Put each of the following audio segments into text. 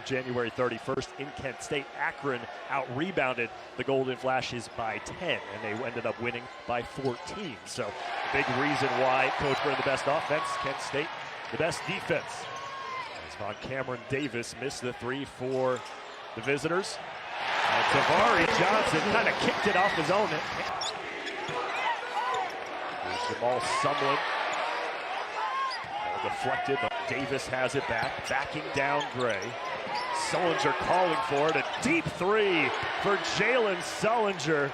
January 31st in Kent State. Akron out-rebounded the Golden Flashes by 10, and they ended up winning by 14. So big reason why Coach Burn the best offense, Kent State the best defense. As Von Cameron Davis missed the three for the visitors. And Tavari Johnson kind of kicked it off his own. There's Jamal Sumlin. Deflected, but Davis has it back, backing down Gray. Sullinger calling for it, a deep three for Jalen Sullinger.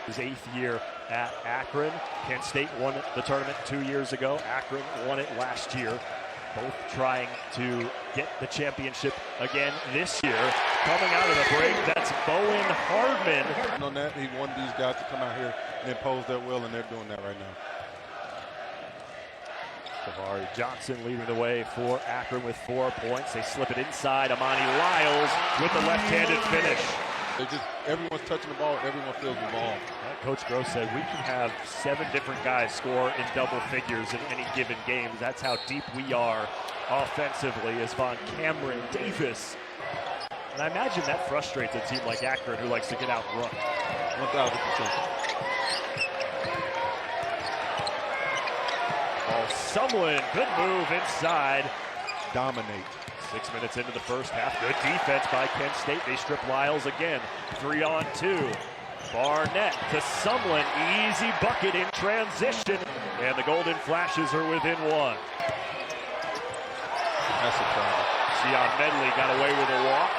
His 8th year at Akron. Kent State won the tournament 2 years ago. Akron won it last year. Both trying to get the championship again this year. Coming out of the break, that's Bowen Hardman. On that, he wanted these guys to come out here and impose their will, and they're doing that right now. Tavari Johnson leading the way for Akron with 4 points. They slip it inside. Amani Lyles with the left-handed finish. Everyone's touching the ball. Everyone feels the ball. Coach Gross said we can have 7 different guys score in double figures in any given game. That's how deep we are offensively as Von Cameron Davis. And I imagine that frustrates a team like Akron who likes to get out and run. 1,000%. Sumlin, good move inside. Dominate. 6 minutes into the first half. Good defense by Kent State. They strip Lyles again. 3-on-2. Barnett to Sumlin. Easy bucket in transition. And the Golden Flashes are within 1. That's a problem. Sion Medley got away with a walk.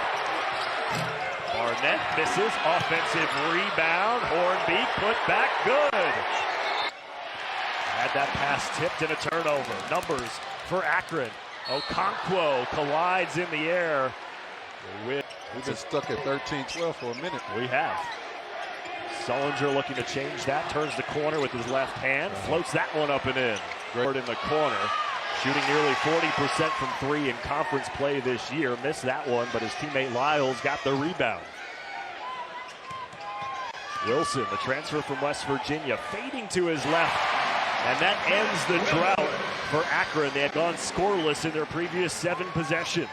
Barnett misses. Offensive rebound. Hornbeak put back. Good. Had that pass tipped and a turnover. Numbers for Akron. Okonkwo collides in the air. We've been stuck at 13-12 for a minute. We have. Sullinger looking to change that. Turns the corner with his left hand. Floats that one up and in. Great in the corner. Shooting nearly 40% from 3 in conference play this year. Missed that one, but his teammate Lyles got the rebound. Wilson, the transfer from West Virginia, fading to his left. And that ends the drought for Akron. They had gone scoreless in their previous 7 possessions.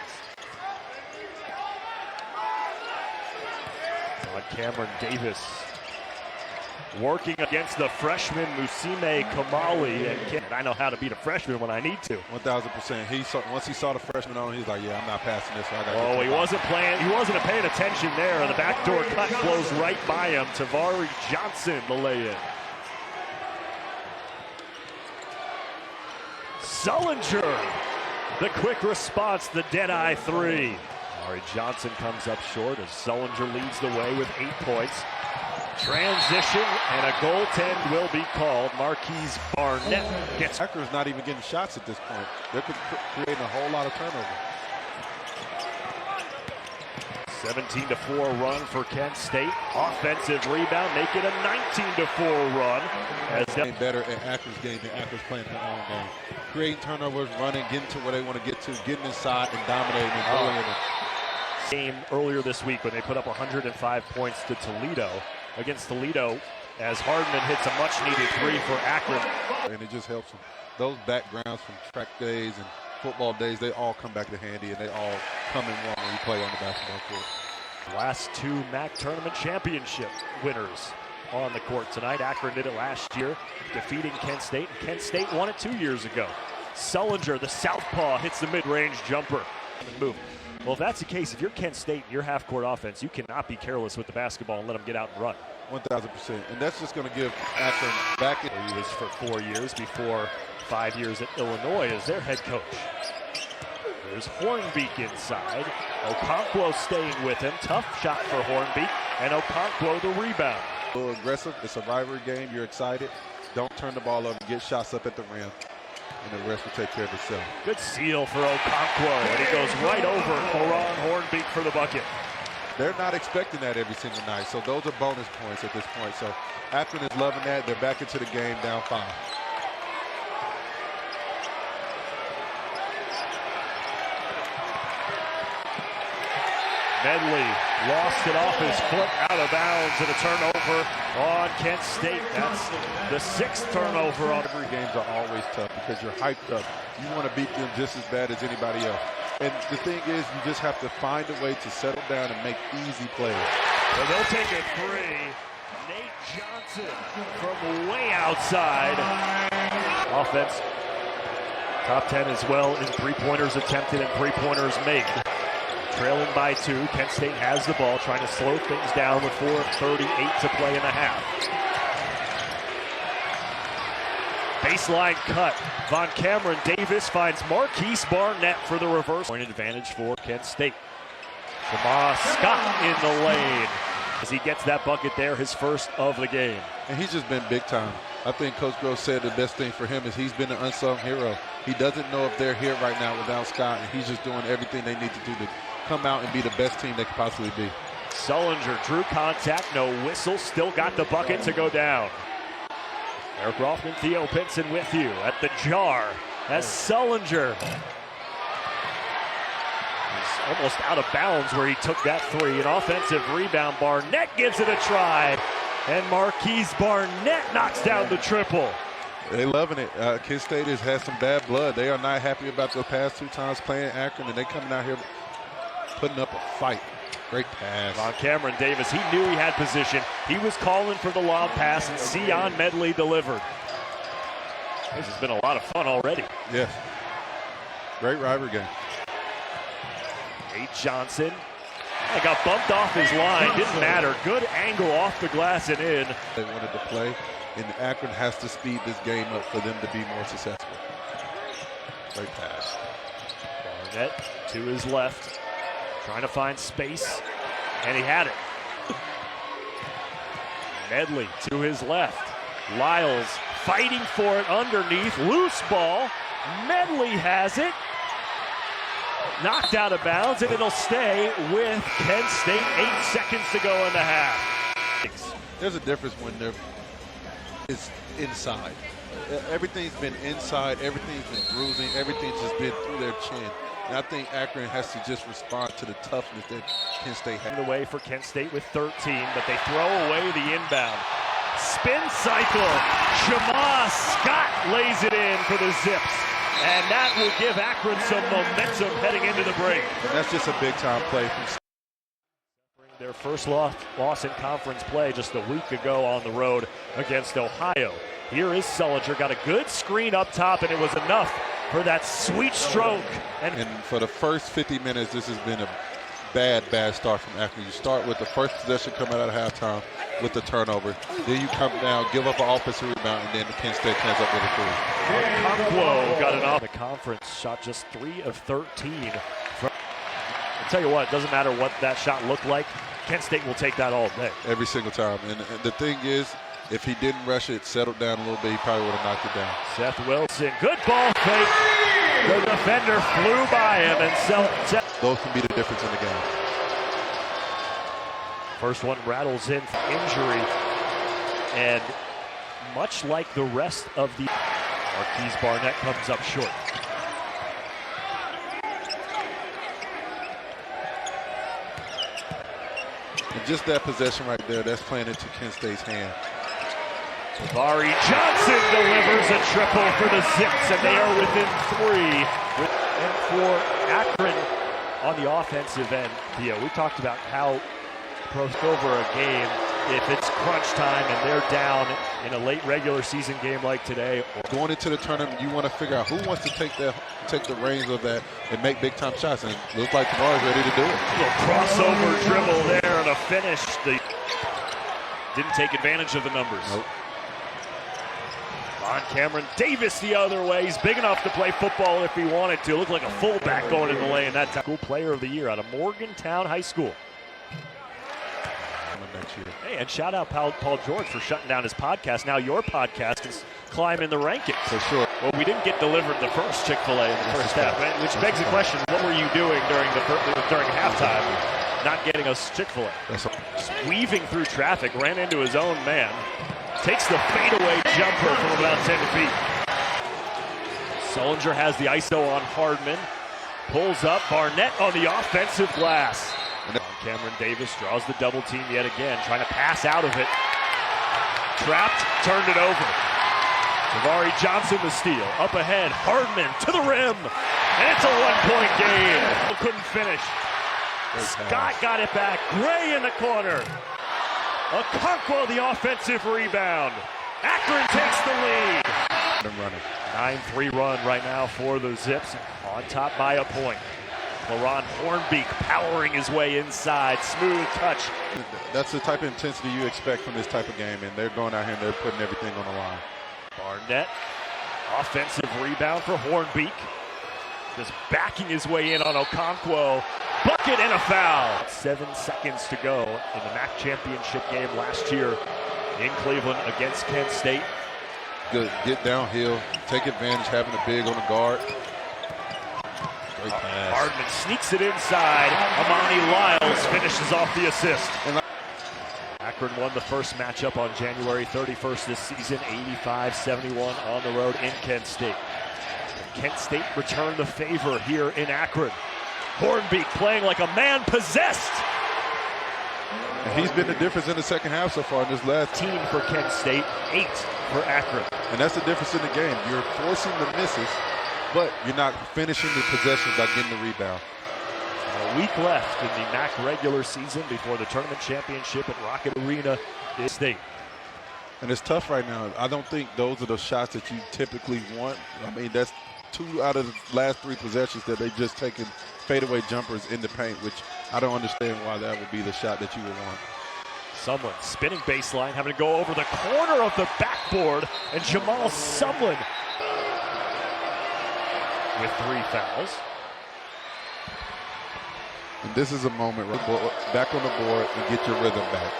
On Cameron Davis working against the freshman Musime Kamali. And I know how to beat a freshman when I need to. 1,000%. Once he saw the freshman on, he's like, yeah, I'm not passing this. He wasn't paying attention there. The backdoor cut flows right by him. Tavari Johnson, the lay-in. Sullinger, the quick response, the dead-eye 3. Amari Johnson comes up short as Sullinger leads the way with 8 points. Transition and a goaltend will be called. Marquise Barnett gets. Akron's not even getting shots at this point. They're creating a whole lot of turnover. 17-4 run for Kent State. Offensive rebound, make it a 19-4 run. As better at Akron's game than Akron's playing their own game. Creating turnovers, running, getting to where they want to get to, getting inside and dominating and going in. Game earlier this week when they put up 105 points to Toledo. Against Toledo, as Hardman hits a much-needed 3 for Akron. And it just helps them. Those backgrounds from track days and football days, they all come back to handy, and they all come in one when you play on the basketball court. Last 2 MAC tournament championship winners on the court tonight. Akron did it last year, defeating Kent State. Kent State won it 2 years ago. Sullinger, the southpaw, hits the mid-range jumper. Move. Well, if that's the case, if you're Kent State and your half-court offense, you cannot be careless with the basketball and let them get out and run. 1,000%. And that's just going to give Akron back. He was for 4 years before 5 years at Illinois as their head coach. There's Hornbeak inside. Okonkwo staying with him. Tough shot for Hornbeak. And Okonkwo the rebound. A little aggressive. It's a rivalry game. You're excited. Don't turn the ball over. Get shots up at the rim. And the rest will take care of itself. Good steal for Okonkwo. And he goes right over Oran Hornbeak for the bucket. They're not expecting that every single night. So those are bonus points at this point. So Akron is loving that. They're back into the game down 5. Medley lost it off his foot, out of bounds, and a turnover on Kent State. That's the 6th turnover on. Every games are always tough because you're hyped up. You want to beat them just as bad as anybody else. And the thing is, you just have to find a way to settle down and make easy plays. So they'll take a three. Nate Johnson from way outside. Offense, top 10 as well in three-pointers attempted and three-pointers made. Trailing by 2, Kent State has the ball, trying to slow things down with 4:38 to play in the half. Baseline cut. Von Cameron Davis finds Marquise Barnett for the reverse. Point advantage for Kent State. Jamal Scott in the lane as he gets that bucket there, his first of the game. And he's just been big time. I think Coach Grove said the best thing for him is he's been an unsung hero. He doesn't know if they're here right now without Scott, and he's just doing everything they need to do to come out and be the best team they could possibly be. Sullinger drew contact, no whistle, still got the bucket to go down. Eric Rothman, Theo Pinson with you at the jar as Sullinger is almost out of bounds where he took that three. An offensive rebound. Barnett gives it a try, and Marquise Barnett knocks down the triple. They're loving it. Kent State has had some bad blood. They are not happy about the past 2 times playing Akron, and they're coming out here putting up a fight. Great pass. Von Cameron Davis, he knew he had position. He was calling for the lob pass, and Sion Medley delivered. This has been a lot of fun already. Yes. Great rivalry game. Nate Johnson. He got bumped off his line. Didn't matter. Good angle off the glass and in. They wanted to play, and Akron has to speed this game up for them to be more successful. Great pass. Barnett to his left. Trying to find space, and he had it. Medley to his left. Lyles fighting for it underneath. Loose ball. Medley has it. Knocked out of bounds, and it'll stay with Kent State. 8 seconds to go in the half. There's a difference when it's inside. Everything's been inside. Everything's been bruising. Everything's just been through their chin. And I think Akron has to just respond to the toughness that Kent State has. Away for Kent State with 13, but they throw away the inbound. Spin cycle. Jamal Scott lays it in for the Zips. And that will give Akron some momentum heading into the break. And that's just a big-time play from their first loss in conference play just a week ago on the road against Ohio. Here is Sullinger, got a good screen up top, and it was enough for that sweet stroke. And for the first 50 minutes, this has been a bad start from Akron. You start with the first possession coming out of halftime with the turnover. Then you come down, give up an offensive rebound, and then the Kent State comes up with a three. Conquo got it off. The conference shot just 3 of 13. I'll tell you what, it doesn't matter what that shot looked like. Kent State will take that all day. Every single time. And the thing is, if he didn't rush it, settled down a little bit, he probably would have knocked it down. Seth Wilson, good ball fake. The defender flew by him, and those can be the difference in the game. First one rattles in for injury, and much like the rest of the Marquise Barnett comes up short. And just that possession right there, that's playing into Kent State's hand. Vari Johnson delivers a triple for the Zips, and they are within 3. And for Akron on the offensive end, Theo, we talked about how pros over a game, if it's crunch time and they're down in a late regular season game like today. Going into the tournament, you want to figure out who wants to take the reins of that and make big time shots, and it looks like Kamara's ready to do it. A little crossover dribble there and a finish. Didn't take advantage of the numbers. Nope. Von Cameron Davis the other way. He's big enough to play football if he wanted to. Looked like a fullback going in the lane that time. School player of the year out of Morgantown High School. Next year. Hey, and shout out Paul George for shutting down his podcast. Now your podcast is climbing the rankings. For sure. Well, we didn't get delivered the first Chick-fil-A in the first half, which begs the question, what were you doing during halftime not getting us Chick-fil-A? Just weaving through traffic, ran into his own man. Takes the fadeaway jumper from about 10 feet. Sullinger has the ISO on Hardman. Pulls up. Barnett on the offensive glass. Cameron Davis draws the double team yet again, trying to pass out of it. Trapped, turned it over. Vari Johnson the steal. Up ahead, Hardman to the rim. And it's a one-point game. Couldn't finish. Scott got it back. Gray in the corner. Okonkwo the offensive rebound. Akron takes the lead. Running. 9-3 run right now for the Zips. On top by a point. LaRon Hornbeak powering his way inside. Smooth touch. That's the type of intensity you expect from this type of game, and they're going out here and they're putting everything on the line. Barnett, offensive rebound for Hornbeak. Just backing his way in on Okonkwo. Bucket and a foul. 7 seconds to go in the MAC championship game last year in Cleveland against Kent State. Good, get downhill, take advantage, having a big on the guard. Great pass. Hardman sneaks it inside. Amani Lyles finishes off the assist. Akron won the first matchup on January 31st this season, 85-71 on the road in Kent State. Kent State returned the favor here in Akron. Hornbeak playing like a man possessed. And he's been the difference in the second half so far in this last 10 for Kent State, 8 for Akron. And that's the difference in the game. You're forcing the misses, but you're not finishing the possessions by getting the rebound. A week left in the MAC regular season before the tournament championship at Rocket Arena this state. And it's tough right now. I don't think those are the shots that you typically want. I mean, that's 2 out of the last 3 possessions that they just taken fadeaway jumpers in the paint, which I don't understand why that would be the shot that you would want. Sumlin spinning baseline, having to go over the corner of the backboard, and Jamal Sumlin with 3 fouls. And this is a moment right back on the board and get your rhythm back.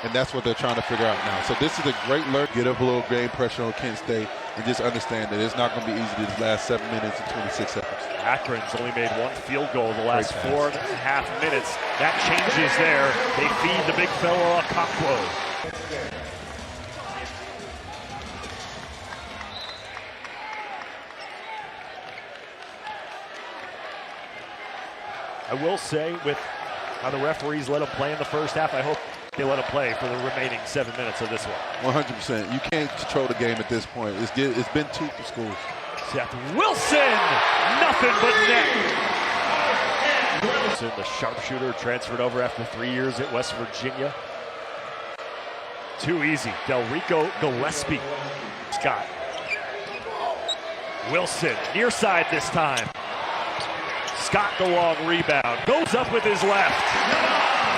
And that's what they're trying to figure out now. So this is a great learn. Get up a little game pressure on Kent State and just understand that it's not going to be easy these last 7 minutes and 26 seconds. Akron's only made 1 field goal in the last 4.5 minutes. That changes there. They feed the big fellow Okonkwo. I will say, with how the referees let him play in the first half, I hope they let him play for the remaining 7 minutes of this one. 100%. You can't control the game at this point. It's been 2 for schools. Seth Wilson, nothing but net. Wilson, the sharpshooter, transferred over after 3 years at West Virginia. Too easy. Delrico Gillespie. Scott. Wilson, near side this time. Scott, the long rebound, goes up with his left.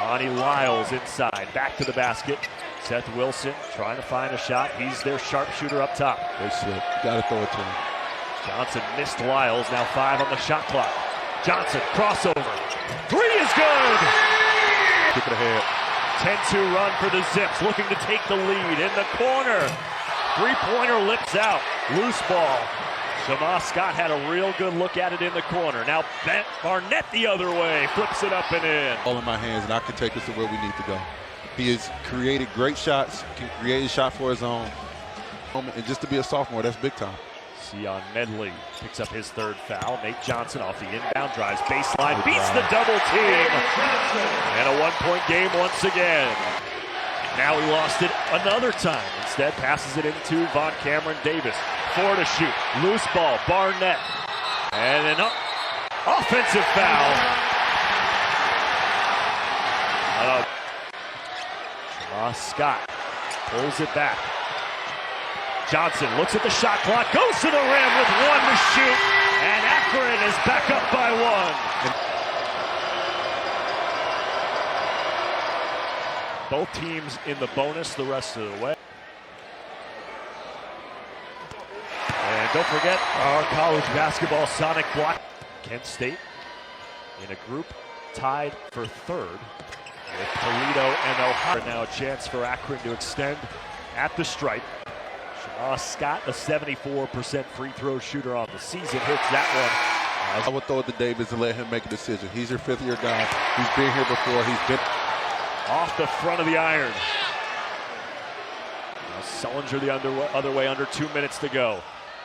Lonnie Lyles inside, back to the basket. Seth Wilson trying to find a shot. He's their sharpshooter up top. They slip. Got to throw it to him. Johnson missed Lyles, now 5 on the shot clock. Johnson, crossover. 3 is good! Kick it ahead. 10-2 run for the Zips, looking to take the lead in the corner. 3-pointer lips out, loose ball. Jamal Scott had a real good look at it in the corner. Now Barnett the other way, flips it up and in. All in my hands, and I can take us to where we need to go. He has created great shots, can create a shot for his own. And just to be a sophomore, that's big time. Sion Medley picks up his 3rd foul. Nate Johnson off the inbound, drives baseline, beats the double team. And a 1-point game once again. Now he lost it another time. Instead, passes it into Von Cameron Davis. 4 to shoot. Loose ball, Barnett. And an offensive foul. Jamal Scott pulls it back. Johnson looks at the shot clock, goes to the rim with 1 to shoot, and Akron is back up by 1. Both teams in the bonus the rest of the way. And don't forget our college basketball sonic block. Kent State in a group tied for 3rd with Toledo and Ohio. Now a chance for Akron to extend at the stripe. Jamal Scott, a 74% free throw shooter on the season, hits that one. I would throw it to Davis and let him make a decision. He's your 5th-year guy. He's been here before. He's been off the front of the iron. Now Sullinger the other way, under 2 minutes to go.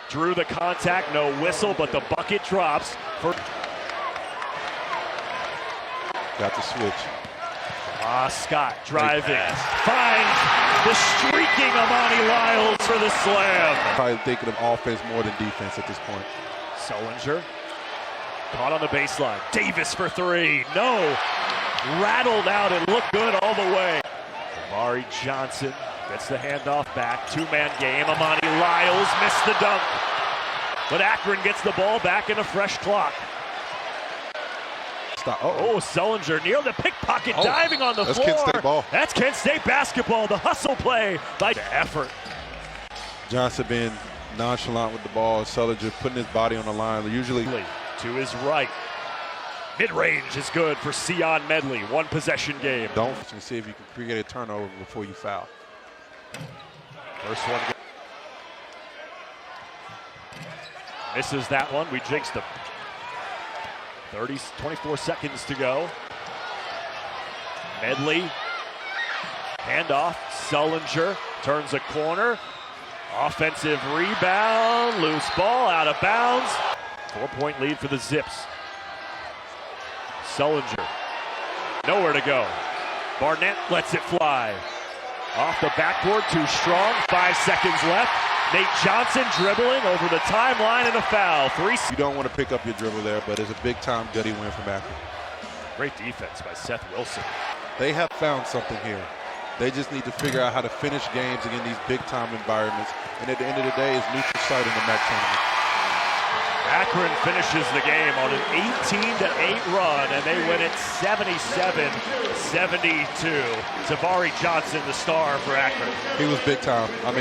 Drew the contact, no whistle, but the bucket drops. Got the switch. Scott driving, finds the streaking Amani Lyles for the slam. Probably thinking of offense more than defense at this point. Sullinger Caught on the baseline. Davis for three. No. Rattled out and looked good all the way. Amari Johnson gets the handoff back. Two-man game. Amani Lyles missed the dunk. But Akron gets the ball back in a fresh clock. Oh, Sullinger near the pickpocket, diving on the floor. That's Kent State ball. That's Kent State basketball. The hustle play by the effort. Johnson being nonchalant with the ball. Sullinger putting his body on the line. Usually to his right. Mid-range is good for Sion Medley. One possession game. Don't see if you can create a turnover before you foul. First one. Misses that one. We jinxed him. 24 seconds to go. Medley. Handoff. Sullinger turns a corner. Offensive rebound. Loose ball out of bounds. 4-point lead for the Zips. Sullinger. Nowhere to go. Barnett lets it fly. Off the backboard, too strong. 5 seconds left. Nate Johnson dribbling over the timeline and a foul. You don't want to pick up your dribble there, but it's a big-time gutty win from Akron. Great defense by Seth Wilson. They have found something here. They just need to figure out how to finish games against these big-time environments. And at the end of the day, it's neutral site in the MAC tournament. Akron finishes the game on an 18-8 run, and they win it 77-72. Tavari Johnson, the star for Akron. He was big time. I mean,